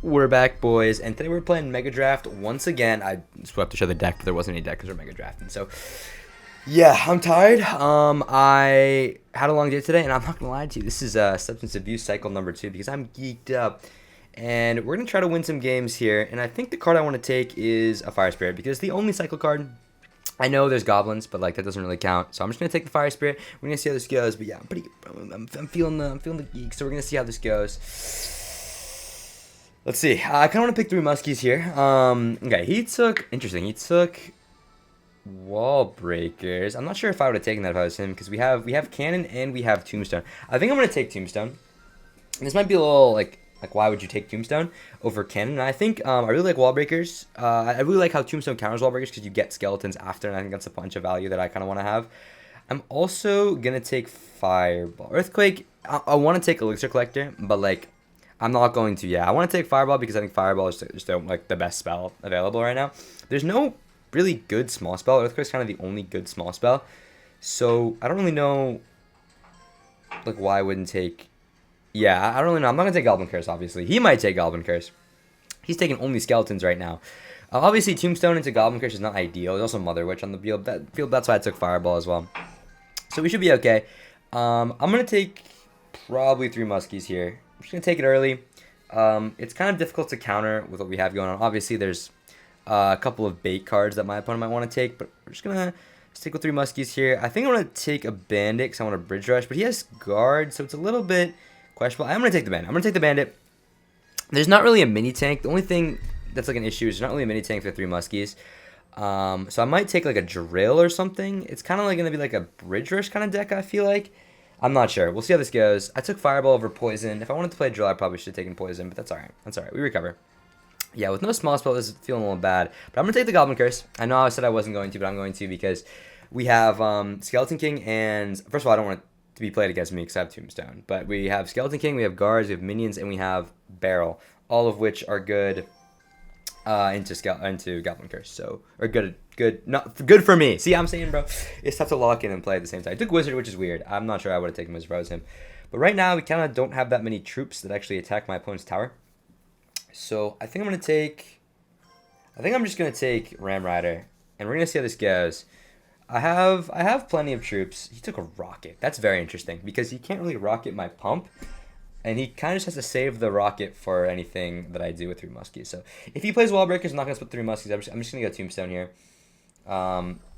We're back, boys, and today we're playing Mega Draft once again. I just have to show the deck, but there wasn't any deck because we're Mega Drafting. So, yeah, I'm tired. I had a long day today, and I'm not gonna lie to you. This is substance abuse cycle number 2 because I'm geeked up, and we're gonna try to win some games here. And I think the card I want to take is a Fire Spirit because the only cycle card. I know there's goblins, but like that doesn't really count. So I'm just gonna take the Fire Spirit. We're gonna see how this goes. But yeah, I'm feeling the geek. So we're gonna see how this goes. Let's see. I kind of want to pick 3 Muskies here. Okay, he took Wall Breakers. I'm not sure if I would have taken that if I was him because we have Cannon and we have Tombstone. I think I'm gonna take Tombstone. And this might be a little like why would you take Tombstone over Cannon? And I think I really like Wall Breakers. I really like how Tombstone counters Wall Breakers because you get skeletons after, and I think that's a bunch of value that I kind of want to have. I'm also gonna take Fireball, Earthquake. I want to take Elixir Collector, but like. I'm not going to, yeah. I want to take Fireball because I think Fireball is just like the best spell available right now. There's no really good small spell. Earthquake's kind of the only good small spell. So, I don't really know, like, why I wouldn't take... Yeah, I don't really know. I'm not going to take Goblin Curse, obviously. He might take Goblin Curse. He's taking only Skeletons right now. Obviously, Tombstone into Goblin Curse is not ideal. There's also Mother Witch on the field. That's why I took Fireball as well. So, we should be okay. I'm going to take probably 3 Muskies here. I'm just going to take it early. It's kind of difficult to counter with what we have going on. Obviously, there's a couple of bait cards that my opponent might want to take, but we're just going to stick with 3 Muskies here. I think I'm going to take a Bandit because I want a Bridge Rush, but he has Guard, so it's a little bit questionable. I'm going to take the Bandit. I'm going to take the Bandit. There's not really a mini tank. The only thing that's like an issue is there's not really a mini tank for 3 Muskies. So I might take like a Drill or something. It's kind of like going to be like a Bridge Rush kind of deck, I feel like. I'm not sure. We'll see how this goes. I took Fireball over Poison. If I wanted to play Drill, I probably should have taken Poison, but that's alright. That's alright. We recover. Yeah, with no small spell, this is feeling a little bad. But I'm going to take the Goblin Curse. I know I said I wasn't going to, but I'm going to because we have Skeleton King and... First of all, I don't want it to be played against me because I have Tombstone. But we have Skeleton King, we have Guards, we have Minions, and we have Barrel. All of which are good into Goblin Curse. So, or good for me. See, I'm saying, bro, it's tough to lock in and play at the same time. I took Wizard, which is weird. I'm not sure I would have taken Wizard if I was him. But right now, we kind of don't have that many troops that actually attack my opponent's tower. So I think I'm just gonna take Ram Rider, and we're gonna see how this goes. I have plenty of troops. He took a rocket. That's very interesting because he can't really rocket my pump. And he kind of just has to save the rocket for anything that I do with 3 Muskies. So if he plays Wall Breakers, I'm not going to split 3 Muskies. I'm just going to go Tombstone here.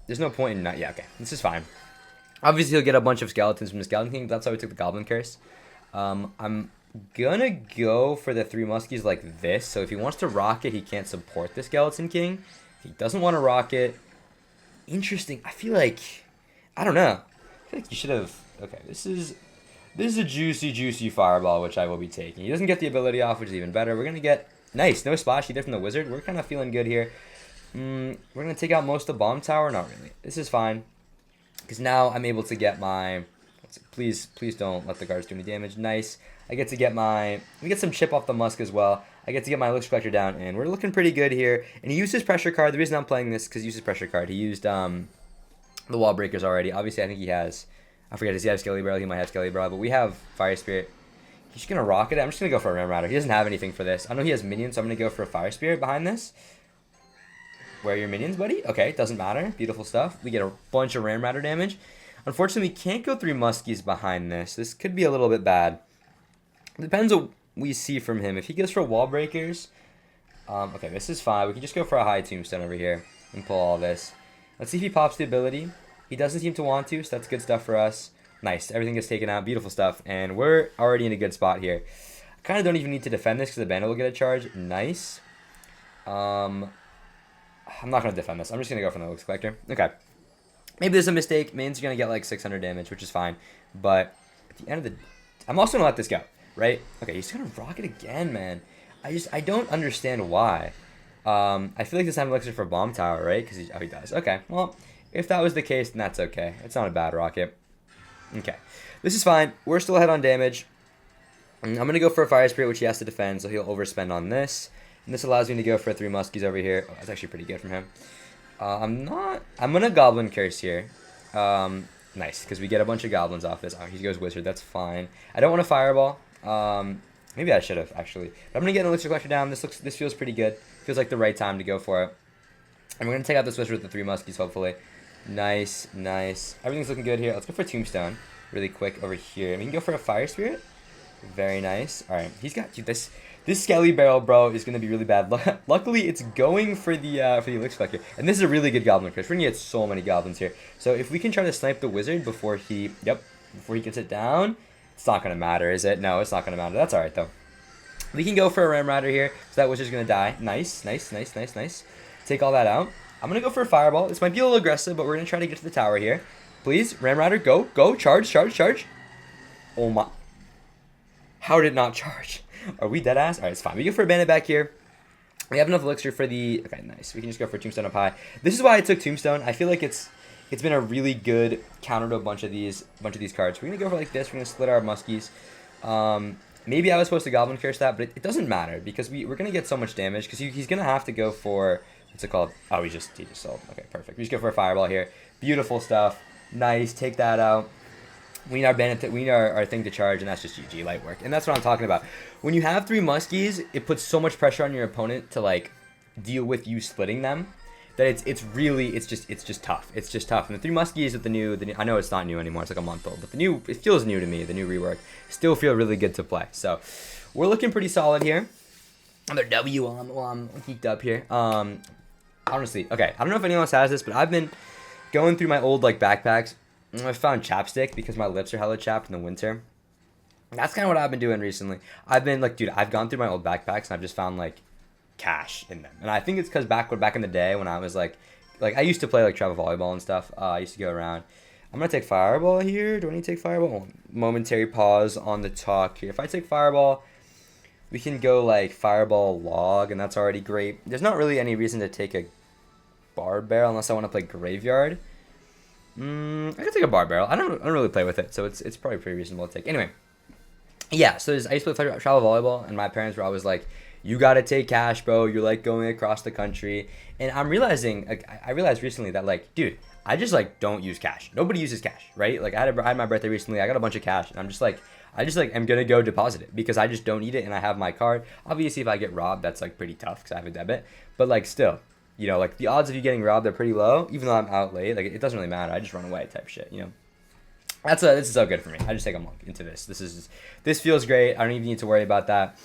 There's no point in not... Yeah, okay. This is fine. Obviously, he'll get a bunch of Skeletons from the Skeleton King. That's why we took the Goblin Curse. I'm going to go for the 3 Muskies like this. So if he wants to rocket, he can't support the Skeleton King. If he doesn't want to rocket... Interesting. I feel like... I don't know. I feel like you should have... Okay, This is a juicy Fireball, which I will be taking. He doesn't get the ability off, which is even better. We're going to get... Nice. No splash. He did from the Wizard. We're kind of feeling good here. We're going to take out most of the Bomb Tower. Not really. This is fine. Because now I'm able to get my... Please don't let the guards do any damage. Nice. I get to get my... We get some chip off the Musk as well. I get to get my Elixir Collector down, and we're looking pretty good here. And he used his Pressure card. The reason I'm playing this is because he used his Pressure card. He used the Wall Breakers already. Obviously, I think he has... I forget, does he have Skelly Barrel? He might have Skelly Barrel, but we have Fire Spirit. He's just going to rocket it. I'm just going to go for a Ram Rider. He doesn't have anything for this. I know he has minions, so I'm going to go for a Fire Spirit behind this. Where are your minions, buddy? Okay, doesn't matter. Beautiful stuff. We get a bunch of Ram Rider damage. Unfortunately, we can't go 3 Muskies behind this. This could be a little bit bad. It depends what we see from him. If he goes for Wall Breakers, okay, this is fine. We can just go for a high Tombstone over here and pull all this. Let's see if he pops the ability. He doesn't seem to want to, so that's good stuff for us. Nice. Everything gets taken out. Beautiful stuff. And we're already in a good spot here. I kind of don't even need to defend this because the Bandit will get a charge. Nice. I'm not going to defend this. I'm just going to go for the Elixir Collector. Okay. Maybe there's a mistake. Main's going to get like 600 damage, which is fine. But at the end of the... I'm also going to let this go, right? Okay, he's going to rocket again, man. I don't understand why. I feel like this time Elixir for Bomb Tower, right? Because he does. Okay, well... If that was the case, then that's okay. It's not a bad rocket. Okay. This is fine. We're still ahead on damage. I'm going to go for a Fire Spirit, which he has to defend, so he'll overspend on this. And this allows me to go for 3 Muskies over here. Oh, that's actually pretty good from him. I'm going to Goblin Curse here. Nice, because we get a bunch of Goblins off this. Oh, he goes Wizard. That's fine. I don't want to Fireball. Maybe I should have, actually. But I'm going to get an Elixir Collector down. This feels pretty good. Feels like the right time to go for it. And we're going to take out this Wizard with the 3 Muskies, hopefully. Nice, nice. Everything's looking good here. Let's go for Tombstone really quick over here. We can go for a Fire Spirit. Very nice. All right, he's got... Dude, this Skelly Barrel, bro, is going to be really bad. Luckily, it's going for the Elixir Collector. And this is a really good Goblin Crush. We're going to get so many Goblins here. So if we can try to snipe the Wizard before he... Yep, before he gets it down... It's not going to matter, is it? No, it's not going to matter. That's all right, though. We can go for a Ram Rider here, so that Wizard's going to die. Nice, nice, nice, nice, nice. Take all that out. I'm going to go for a Fireball. This might be a little aggressive, but we're going to try to get to the tower here. Please, Ram Rider, go, go, charge, charge, charge. Oh, my. How did it not charge? Are we dead ass? All right, it's fine. We go for a Bandit back here. We have enough Elixir for the... Okay, nice. We can just go for Tombstone up high. This is why I took Tombstone. I feel like it's been a really good counter to a bunch of these cards. We're going to go for like this. We're going to split our Muskies. Maybe I was supposed to Goblin Curse that, but it doesn't matter because we're going to get so much damage because he's going to have to go for, what's it called? Oh, he just sold. Okay, perfect. We just go for a Fireball here. Beautiful stuff. Nice. Take that out. We need our Bandit, we need our thing to charge, and that's just GG, light work. And that's what I'm talking about. When you have 3 Muskies, it puts so much pressure on your opponent to, like, deal with you splitting them. That it's just tough. It's just tough. And the 3 Muskies with the new, I know it's not new anymore. It's like a month old, but it feels new to me. The new rework still feel really good to play. So we're looking pretty solid here. Another W while I'm geeked up here. Honestly, okay. I don't know if anyone else has this, but I've been going through my old like backpacks. I found chapstick because my lips are hella chapped in the winter. That's kind of what I've been doing recently. I've been like, dude, I've gone through my old backpacks and I've just found like cash in them. And I think it's because back in the day when I was like I used to play like travel volleyball and stuff. I used to go around. I'm going to take Fireball here. Do I need to take Fireball? Momentary pause on the talk here. If I take Fireball, we can go like Fireball Log, and that's already great. There's not really any reason to take a Barb Barrel unless I want to play Graveyard. I could take a Barb Barrel. I don't really play with it, so it's probably pretty reasonable to take. Anyway, yeah, so I used to play travel volleyball, and my parents were always like, you gotta take cash, bro. You're like going across the country. And I'm realizing, like, I realized recently that, like, dude, I just like don't use cash. Nobody uses cash, right? Like, I had my birthday recently. I got a bunch of cash, and I'm just like, am gonna go deposit it because I just don't need it, and I have my card. Obviously, if I get robbed, that's like pretty tough because I have a debit. But like, still, you know, like the odds of you getting robbed are pretty low. Even though I'm out late, like it doesn't really matter. I just run away, type shit, you know. This is so good for me. I just take a monk into this. This feels great. I don't even need to worry about that.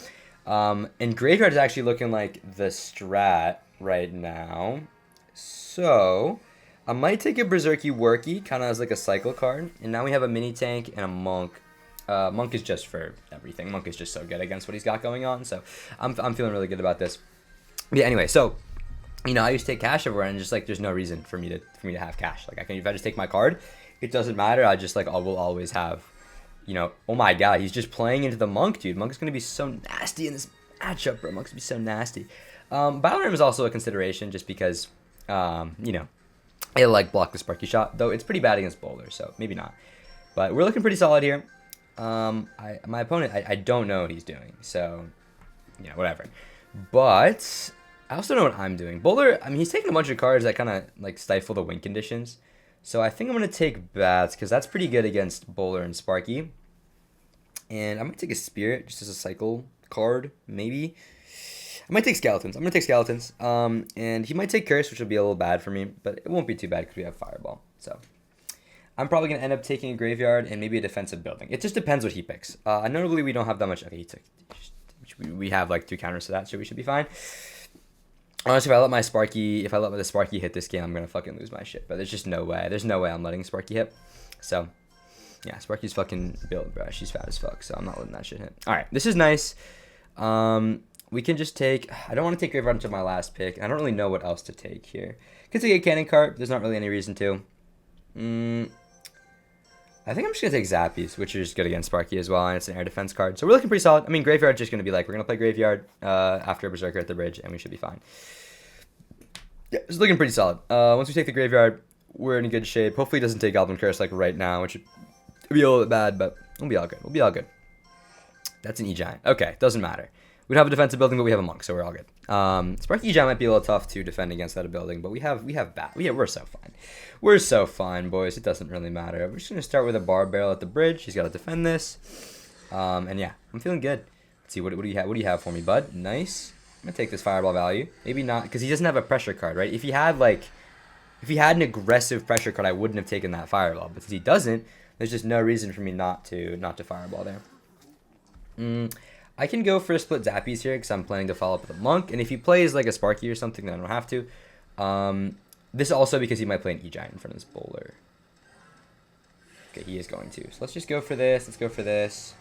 And Graveyard is actually looking like the strat right now. So I might take a Berserky Worky, kind of as like a cycle card. And now we have a mini tank and a monk. Monk is just for everything. Monk is just so good against what he's got going on. So I'm feeling really good about this. But yeah, anyway, so you know, I used to take cash everywhere, and just like there's no reason for me to have cash. Like if I just take my card, it doesn't matter. I just like I will always have. You know, oh my god, he's just playing into the Monk, dude. Monk's going to be so nasty in this matchup, bro. Monk's going to be so nasty. Battle Ram is also a consideration just because, you know, it'll, like, block the Sparky Shot. Though it's pretty bad against Bowler, so maybe not. But we're looking pretty solid here. My opponent, I don't know what he's doing. So, yeah, whatever. But I also know what I'm doing. Bowler, I mean, he's taking a bunch of cards that kind of, like, stifle the win conditions. So I think I'm going to take Bats because that's pretty good against Bowler and Sparky. And I'm going to take a Spirit just as a cycle card, maybe. I might take Skeletons. I'm going to take Skeletons. And he might take Curse, which will be a little bad for me. But it won't be too bad because we have Fireball. So I'm probably going to end up taking a Graveyard and maybe a defensive building. It just depends what he picks. Notably, we don't have that much. Okay, he took... We have like 2 counters to that, so we should be fine. Honestly, if I let the Sparky hit this game, I'm gonna fucking lose my shit. But there's just no way. There's no way I'm letting Sparky hit. So, yeah, Sparky's fucking build, bro. She's fat as fuck, so I'm not letting that shit hit. All right, this is nice. We can just take... I don't want to take Graveyard until my last pick. I don't really know what else to take here. Could take a Cannon Cart. There's not really any reason to. I think I'm just going to take Zappies, which is good against Sparky as well, and it's an air defense card. So we're looking pretty solid. I mean, Graveyard's just going to be like, we're going to play Graveyard after a Berserker at the bridge, and we should be fine. Yeah, it's looking pretty solid. Once we take the Graveyard, we're in a good shape. Hopefully it doesn't take Goblin Curse like right now, which would be a little bit bad, but we'll be all good. We'll be all good. That's an E-Giant. Okay, doesn't matter. We don't have a defensive building, but we have a Monk, so we're all good. Sparky E-Giant might be a little tough to defend against that building, but we have Bat. We're so fine. We're so fine, boys. It doesn't really matter. We're just going to start with a Barb Barrel at the bridge. He's got to defend this. And yeah, I'm feeling good. Let's see, what do you have? What do you have for me, bud? Nice. I'm gonna take this fireball value. Maybe not, because he doesn't have a pressure card, right? If he had an aggressive pressure card, I wouldn't have taken that fireball. But since he doesn't, there's just no reason for me not to fireball there. I can go for a split Zappies here because I'm planning to follow up with a Monk. And if he plays like a Sparky or something, then I don't have to. This is also because he might play an E-Giant in front of his bowler. Okay, he is going to. So let's just go for this. Let's go for this.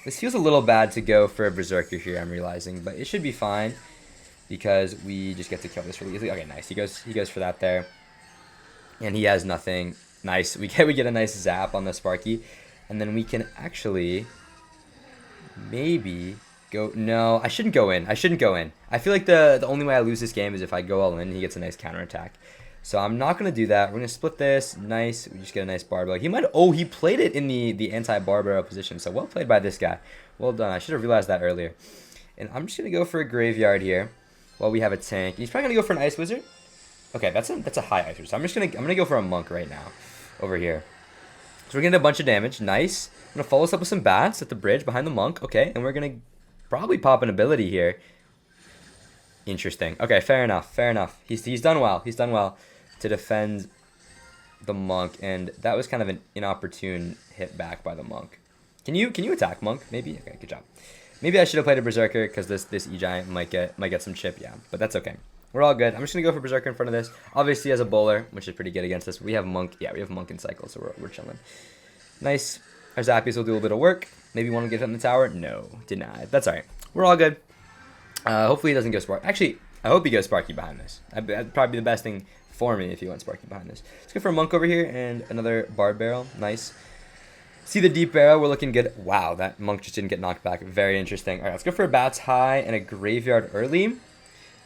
This feels a little bad to go for a Berserker here, I'm realizing. But it should be fine because we just get to kill this really easily. Okay, nice. He goes for that there. And he has nothing. Nice. We get a nice zap on the Sparky. And then we can actually maybe go. No, I shouldn't go in. I feel like the only way I lose this game is if I go all in and he gets a nice counterattack. So I'm not going to do that. We're going to split this. Nice. We just get a nice barbell. He played it in the anti-barbell position. So well played by this guy. Well done. I should have realized that earlier. And I'm just going to go for a graveyard here while we have a tank. He's probably going to go for an Ice Wizard. Okay, that's a high Ice Wizard. So I'm going to go for a Monk right now over here. So we're getting a bunch of damage. Nice. I'm going to follow this up with some bats at the bridge behind the Monk. Okay, and we're going to probably pop an ability here. Interesting. Okay, fair enough. He's done well. He's done well to defend the Monk, and that was kind of an inopportune hit back by the Monk. Can you attack Monk? Maybe? Okay, good job. Maybe I should have played a Berserker because this E-Giant might get some chip, yeah. But that's okay. We're all good. I'm just going to go for Berserker in front of this. Obviously, as a bowler, which is pretty good against us. We have Monk. Yeah, we have Monk in cycle, so we're chilling. Nice. Our Zappies will do a little bit of work. Maybe want to get hit in the tower? No. Denied. That's all right. We're all good. Hopefully he doesn't go Sparky. Actually, I hope he goes Sparky behind this. That'd probably be the best thing for me if he went Sparky behind this. Let's go for a Monk over here and another Barb Barrel. Nice. See the deep barrel. We're looking good. Wow, that Monk just didn't get knocked back. Very interesting. All right, let's go for a Bats High and a Graveyard early.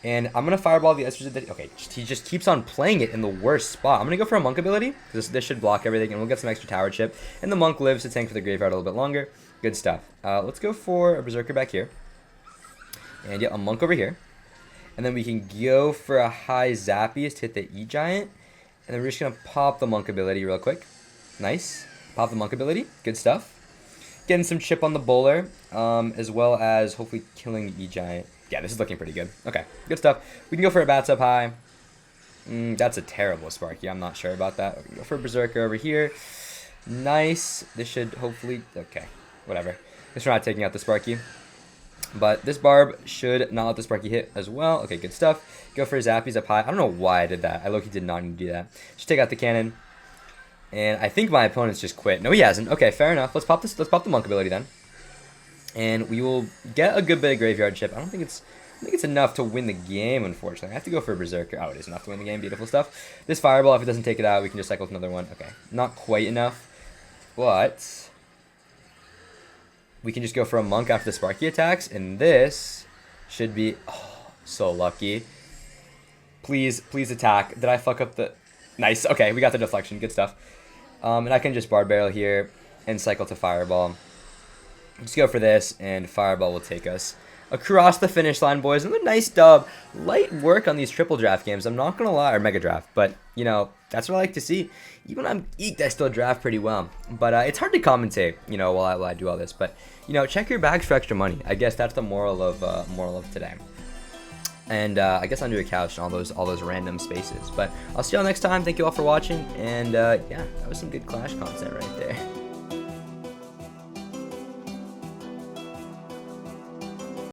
And I'm going to fireball the Estrogen. Okay, he just keeps on playing it in the worst spot. I'm going to go for a Monk ability, because this should block everything, and we'll get some extra tower chip. And the Monk lives to tank for the Graveyard a little bit longer. Good stuff. Let's go for a Berserker back here. And yeah, a Monk over here. And then we can go for a high Zappies to hit the E-Giant. And then we're just going to pop the Monk ability real quick. Nice. Pop the Monk ability. Good stuff. Getting some chip on the bowler, as well as hopefully killing the E-Giant. Yeah, this is looking pretty good. Okay, good stuff. We can go for a Bats up high. That's a terrible Sparky. I'm not sure about that. We can go for a Berserker over here. Nice. This should hopefully... Okay, whatever. Guess we're not taking out the Sparky. But this Barb should not let the Sparky hit as well. Okay, good stuff. Go for Zappies up high. I don't know why I did that. I low-key did not need to do that. Just take out the cannon. And I think my opponent's just quit. No, he hasn't. Okay, fair enough. Let's pop this. Let's pop the Monk ability then. And we will get a good bit of Graveyard chip. I think it's enough to win the game, unfortunately. I have to go for a Berserker. Oh, it is enough to win the game. Beautiful stuff. This Fireball, if it doesn't take it out, we can just cycle to another one. Okay, not quite enough. But we can just go for a Monk after the Sparky attacks. And this should be... Oh, so lucky. Please attack. Did I fuck up the... Nice. Okay, we got the deflection. Good stuff. And I can just Barb Barrel here and cycle to Fireball. Let's go for this, and Fireball will take us across the finish line, boys. And a nice dub. Light work on these triple draft games, I'm not going to lie, or mega draft. But, you know, that's what I like to see. Even when I'm geeked, I still draft pretty well. But it's hard to commentate, you know, while I do all this. But, you know, check your bags for extra money. I guess that's the moral of today. And I guess under a couch and all those random spaces. But I'll see y'all next time. Thank you all for watching. And, yeah, that was some good Clash content right there.